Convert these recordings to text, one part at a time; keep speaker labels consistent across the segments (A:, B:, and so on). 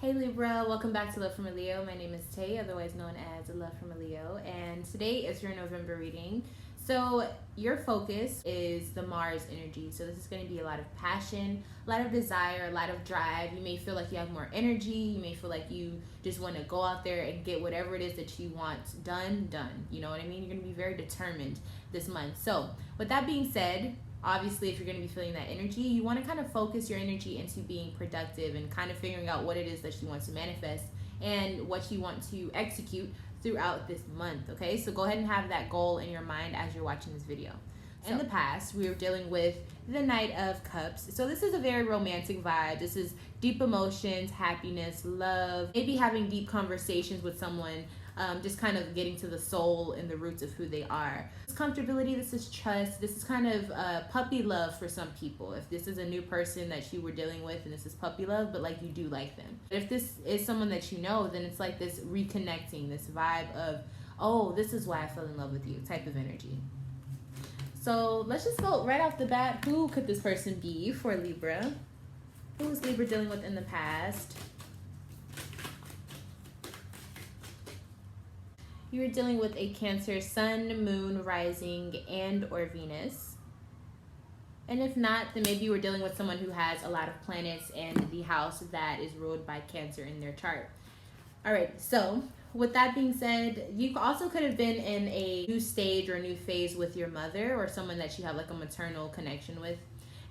A: Hey Libra, welcome back to Love from a Leo. My name is Tay, otherwise known as Love from a Leo, and today is your November reading. So your focus is the Mars energy. So this is going to be a lot of passion, a lot of desire, a lot of drive. You may feel like you have more energy. You may feel like you just want to go out there and get whatever it is that you want done. You know what I mean? You're going to be very determined this month. So with that being said, obviously, if you're going to be feeling that energy, you want to kind of focus your energy into being productive and kind of figuring out what it is that you want to manifest and what you want to execute throughout this month. Okay, so go ahead and have that goal in your mind as you're watching this video. In the past, we were dealing with the Knight of Cups. So this is a very romantic vibe. This is deep emotions, happiness, love, maybe having deep conversations with someone, just kind of getting to the soul and the roots of who they are. This comfortability, this is trust, this is kind of puppy love for some people. If this is a new person that you were dealing with and this is puppy love, but like you do like them. If this is someone that you know, then it's like this reconnecting, this vibe of, oh, this is why I fell in love with you type of energy. So let's just go right off the bat. Who could this person be for Libra? Who was Libra dealing with in the past? You were dealing with a Cancer, Sun, Moon, Rising, and or Venus. And if not, then maybe you were dealing with someone who has a lot of planets and the house that is ruled by Cancer in their chart. All right, so with that being said, you also could have been in a new stage or a new phase with your mother or someone that you have like a maternal connection with.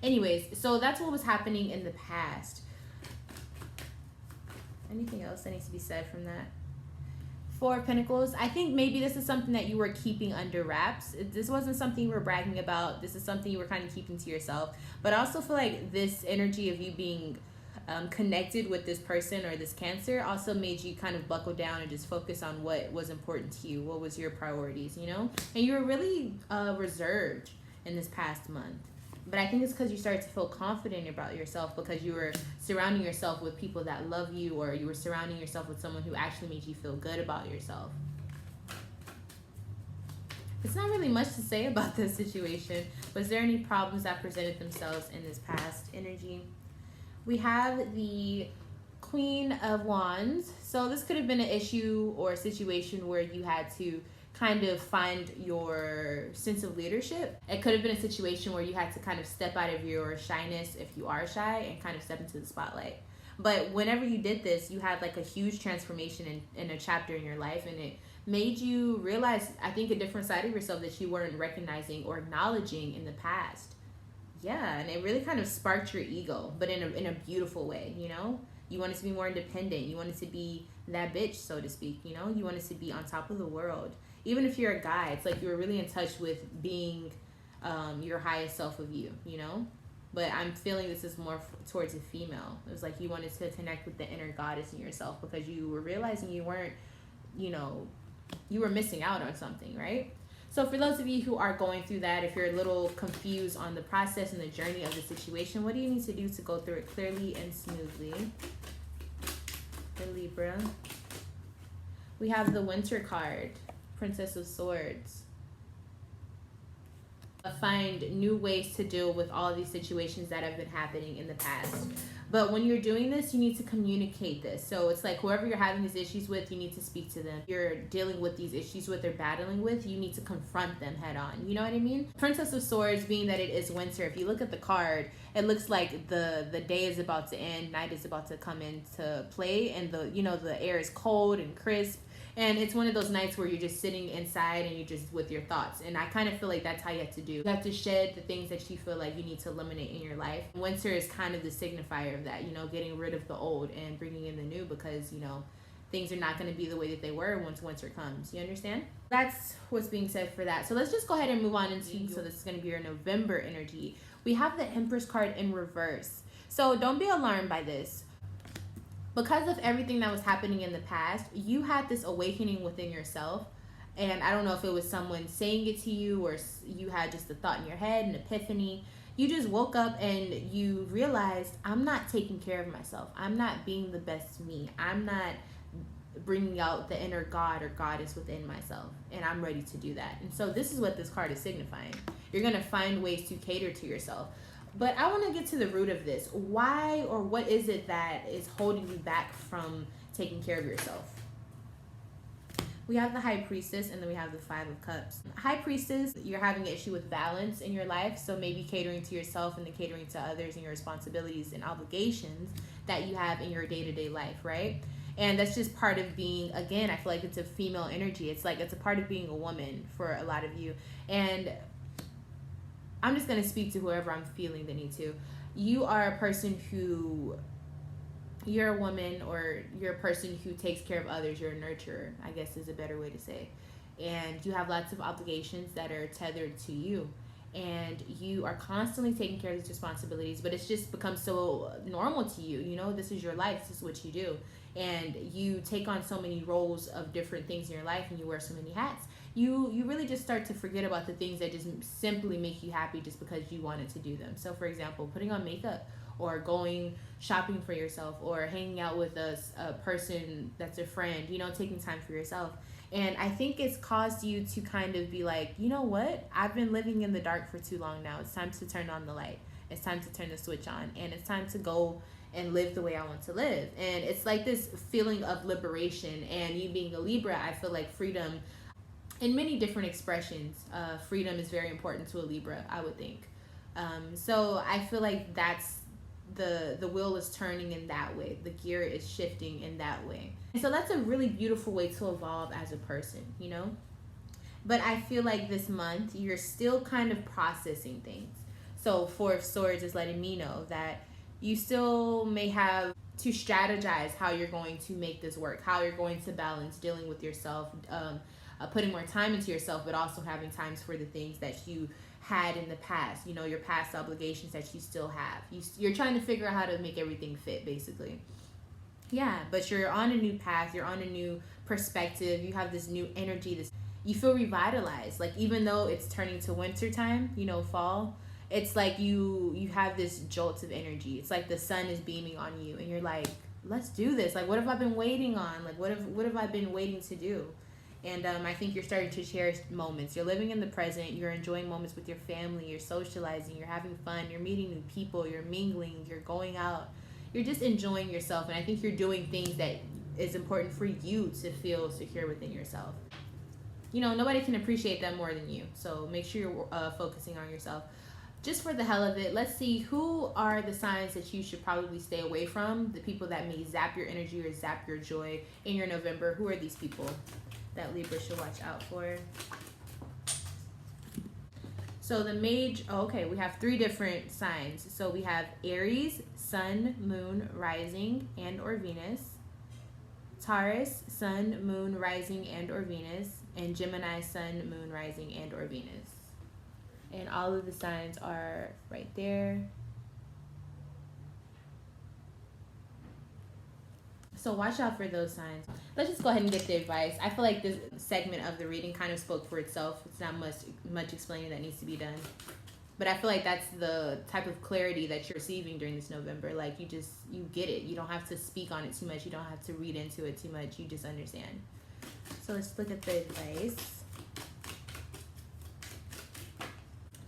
A: Anyways, so that's what was happening in the past. Anything else that needs to be said from that? Four of Pentacles. I think maybe this is something that you were keeping under wraps. This wasn't something you were bragging about. This is something you were kind of keeping to yourself. But I also feel like this energy of you being connected with this person or this Cancer also made you kind of buckle down and just focus on what was important to you, what was your priorities, you know? And you were really reserved in this past month. But I think it's because you started to feel confident about yourself because you were surrounding yourself with people that love you, or you were surrounding yourself with someone who actually made you feel good about yourself. It's not really much to say about this situation. Was there any problems that presented themselves in this past energy? We have the Queen of Wands. So this could have been an issue or a situation where you had to kind of find your sense of leadership. It could have been a situation where you had to kind of step out of your shyness if you are shy and kind of step into the spotlight. But whenever you did this, you had like a huge transformation in a chapter in your life, and it made you realize, I think, a different side of yourself that you weren't recognizing or acknowledging in the past. Yeah, and it really kind of sparked your ego, but in a beautiful way, you know? You wanted to be more independent. You wanted to be that bitch, so to speak, you know? You wanted to be on top of the world. Even if you're a guy, it's like you were really in touch with being your highest self of you, you know? But I'm feeling this is more towards a female. It was like you wanted to connect with the inner goddess in yourself because you were realizing you weren't, you know, you were missing out on something, right? So for those of you who are going through that, if you're a little confused on the process and the journey of the situation, what do you need to do to go through it clearly and smoothly? The Libra. We have the Winter card, Princess of Swords. Find new ways to deal with all of these situations that have been happening in the past. But when you're doing this, you need to communicate this. So it's like whoever you're having these issues with, you need to speak to them. If you're dealing with these issues with or battling with, you need to confront them head on. You know what I mean? Princess of Swords, being that it is winter, if you look at the card, it looks like the day is about to end, night is about to come into play, and the air is cold and crisp. And it's one of those nights where you're just sitting inside and you're just with your thoughts. And I kind of feel like that's how you have to do. You have to shed the things that you feel like you need to eliminate in your life. Winter is kind of the signifier of that, you know, getting rid of the old and bringing in the new because, you know, things are not going to be the way that they were once winter comes. You understand? That's what's being said for that. So let's just go ahead and move on into, so this is going to be your November energy. We have the Empress card in reverse. So don't be alarmed by this. Because of everything that was happening in the past, you had this awakening within yourself. And I don't know if it was someone saying it to you or you had just a thought in your head, an epiphany. You just woke up and you realized, I'm not taking care of myself. I'm not being the best me. I'm not bringing out the inner god or goddess within myself. And I'm ready to do that. And so this is what this card is signifying. You're going to find ways to cater to yourself. But I want to get to the root of this. Why or what is it that is holding you back from taking care of yourself? We have the High Priestess, and then we have the Five of Cups. High Priestess, you're having an issue with balance in your life, so maybe catering to yourself and then catering to others and your responsibilities and obligations that you have in your day-to-day life, right? And that's just part of being, again, I feel like it's a female energy. It's like it's a part of being a woman for a lot of you. And I'm just going to speak to whoever I'm feeling the need to. You are a person who... You're a woman, or you're a person who takes care of others. You're a nurturer, I guess is a better way to say. And you have lots of obligations that are tethered to you. And you are constantly taking care of these responsibilities, but it's just become so normal to you. You know, this is your life. This is what you do. And you take on so many roles of different things in your life, and you wear so many hats. You really just start to forget about the things that just simply make you happy just because you wanted to do them. So, for example, putting on makeup, or going shopping for yourself, or hanging out with a person that's a friend, you know, taking time for yourself. And I think it's caused you to kind of be like, you know what? I've been living in the dark for too long now. It's time to turn on the light. It's time to turn the switch on. And it's time to go and live the way I want to live. And it's like this feeling of liberation. And you being a Libra, I feel like freedom, in many different expressions, freedom is very important to a Libra, I would think. So I feel like that's the wheel is turning in that way. The gear is shifting in that way. And so that's a really beautiful way to evolve as a person, you know? But I feel like this month, you're still kind of processing things. So Four of Swords is letting me know that you still may have to strategize how you're going to make this work, how you're going to balance dealing with yourself, putting more time into yourself, but also having times for the things that you had in the past, you know, your past obligations that you still have. You're trying to figure out how to make everything fit, basically. Yeah, but you're on a new path. You're on a new perspective. You have this new energy. You feel revitalized. Like, even though it's turning to winter time, you know, fall, it's like you have this jolt of energy. It's like the sun is beaming on you, and you're like, let's do this. Like, what have I been waiting on? Like, what have I been waiting to do? And I think you're starting to cherish moments. You're living in the present. You're enjoying moments with your family. You're socializing. You're having fun. You're meeting new people. You're mingling. You're going out. You're just enjoying yourself. And I think you're doing things that is important for you to feel secure within yourself. You know, nobody can appreciate that more than you. So make sure you're focusing on yourself. Just for the hell of it, let's see who are the signs that you should probably stay away from. The people that may zap your energy or zap your joy in your November. Who are these people that Libra should watch out for? So the mage, we have 3 different signs. So we have Aries, Sun, Moon, Rising, and or Venus. Taurus, Sun, Moon, Rising, and or Venus. And Gemini, Sun, Moon, Rising, and or Venus. And all of the signs are right there. So watch out for those signs. Let's just go ahead and get the advice. I feel like this segment of the reading kind of spoke for itself. It's not much explaining that needs to be done. But I feel like that's the type of clarity that you're receiving during this November. Like, you get it. You don't have to speak on it too much. You don't have to read into it too much. You just understand. So let's look at the advice.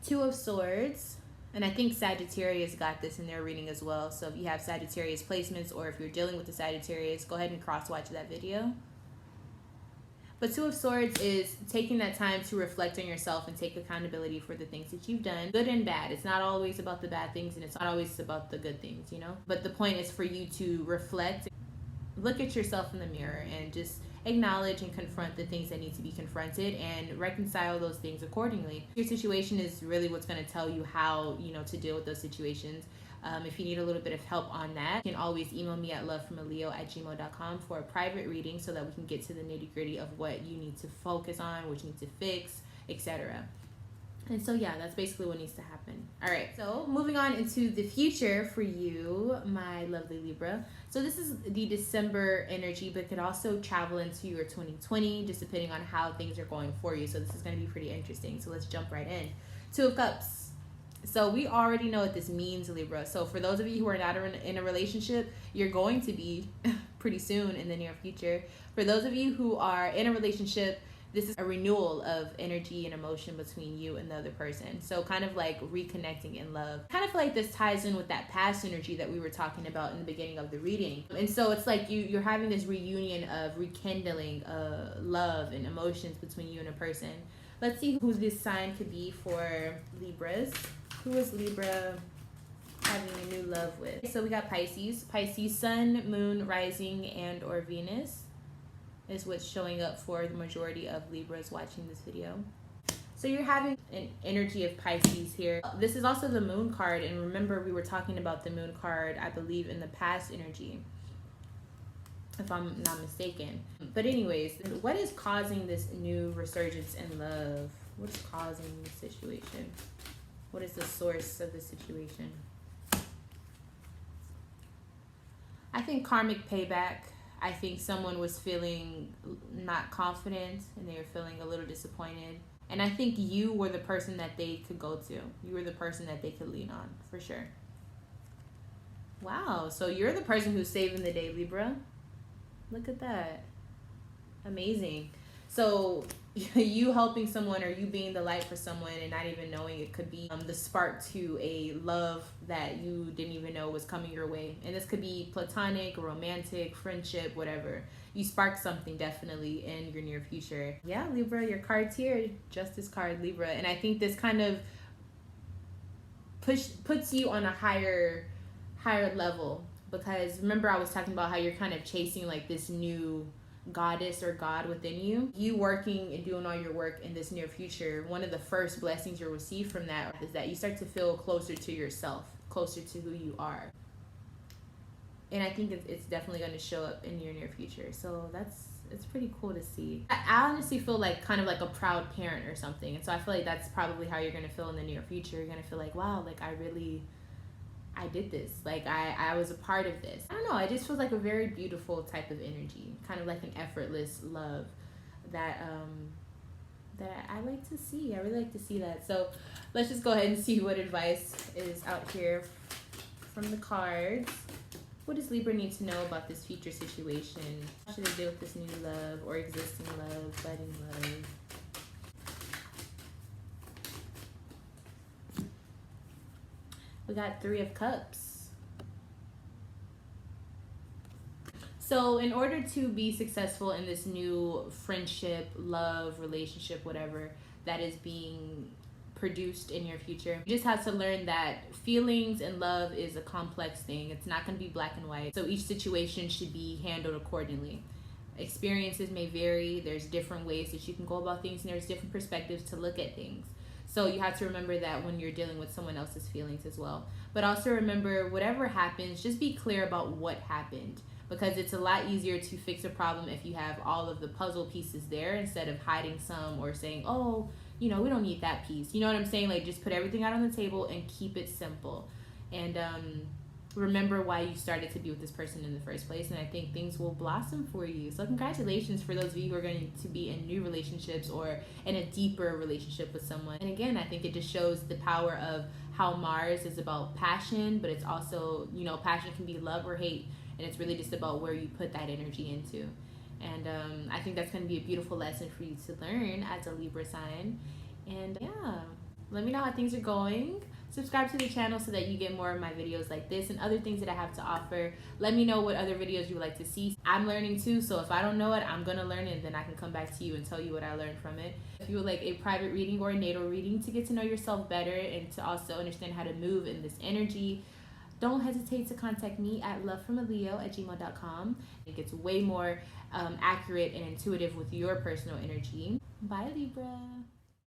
A: 2 of Swords. And I think Sagittarius got this in their reading as well. So if you have Sagittarius placements, or if you're dealing with the Sagittarius, go ahead and cross-watch that video. But 2 of Swords is taking that time to reflect on yourself and take accountability for the things that you've done, good and bad. It's not always about the bad things, and it's not always about the good things, you know? But the point is for you to reflect, look at yourself in the mirror, and just acknowledge and confront the things that need to be confronted and reconcile those things accordingly. Your situation is really what's going to tell you how, you know, to deal with those situations. If you need a little bit of help on that, you can always email me at lovefromaleo@gmail.com for a private reading so that we can get to the nitty-gritty of what you need to focus on, what you need to fix, etc. And so, yeah, that's basically what needs to happen. All right, so moving on into the future for you, my lovely Libra. So this is the December energy, but could also travel into your 2020, just depending on how things are going for you. So this is going to be pretty interesting. So let's jump right in. 2 of Cups. So we already know what this means, Libra. So for those of you who are not in a relationship, you're going to be pretty soon in the near future. For those of you who are in a relationship, This is a renewal of energy and emotion between you and the other person. So kind of like reconnecting in love. I kind of feel like this ties in with that past energy that we were talking about in the beginning of the reading. And so it's like you're having this reunion of rekindling love and emotions between you and a person. Let's see who this sign could be for Libras. Who is Libra having a new love with? So we got Pisces. Pisces, Sun, Moon, Rising, and or Venus is what's showing up for the majority of Libras watching this video. So you're having an energy of Pisces here. This is also the Moon card, and remember we were talking about the Moon card, I believe, in the past energy, if I'm not mistaken. But anyways, what is causing this new resurgence in love? What's causing this situation? What is the source of the situation? I think karmic payback. I think someone was feeling not confident and they were feeling a little disappointed. And I think you were the person that they could go to. You were the person that they could lean on, for sure. Wow, so you're the person who's saving the day, Libra. Look at that. Amazing. So you helping someone or you being the light for someone and not even knowing it could be the spark to a love that you didn't even know was coming your way. And this could be platonic, romantic, friendship, whatever. You spark something definitely in your near future. Yeah, Libra, your card's here. Justice card, Libra. And I think this kind of puts you on a higher level, because remember I was talking about how you're kind of chasing like this new goddess or god within you. You working and doing all your work in this near future, one of the first blessings you'll receive from that is that you start to feel closer to yourself, closer to who you are. And I think it's definitely going to show up in your near future. So it's pretty cool to see. I honestly feel like kind of like a proud parent or something. And so I feel like that's probably how you're going to feel in the near future. You're going to feel like, wow, like I did this. Like I was a part of this. I don't know. It just feels like a very beautiful type of energy, kind of like an effortless love that I like to see. I really like to see that. So let's just go ahead and see what advice is out here from the cards. What does Libra need to know about this future situation? How should they deal with this new love or existing love, budding love? We got Three of Cups. So in order to be successful in this new friendship, love, relationship, whatever that is being produced in your future, you just have to learn that feelings and love is a complex thing. It's not going to be black and white. So each situation should be handled accordingly. Experiences may vary. There's different ways that you can go about things, and there's different perspectives to look at things. So you have to remember that when you're dealing with someone else's feelings as well. But also remember, whatever happens, just be clear about what happened, because it's a lot easier to fix a problem if you have all of the puzzle pieces there instead of hiding some or saying, oh, you know, we don't need that piece. You know what I'm saying? Like, just put everything out on the table and keep it simple. And remember why you started to be with this person in the first place. And I think things will blossom for you. So congratulations for those of you who are going to be in new relationships or in a deeper relationship with someone. And again, I think it just shows the power of how Mars is about passion, but it's also, you know, passion can be love or hate. And it's really just about where you put that energy into. And I think that's going to be a beautiful lesson for you to learn as a Libra sign. And yeah, let me know how things are going. Subscribe to the channel so that you get more of my videos like this and other things that I have to offer. Let me know what other videos you would like to see. I'm learning too, so if I don't know it, I'm going to learn it, and then I can come back to you and tell you what I learned from it. If you would like a private reading or a natal reading to get to know yourself better and to also understand how to move in this energy, don't hesitate to contact me at lovefromaleo@gmail.com. It gets way more accurate and intuitive with your personal energy. Bye, Libra.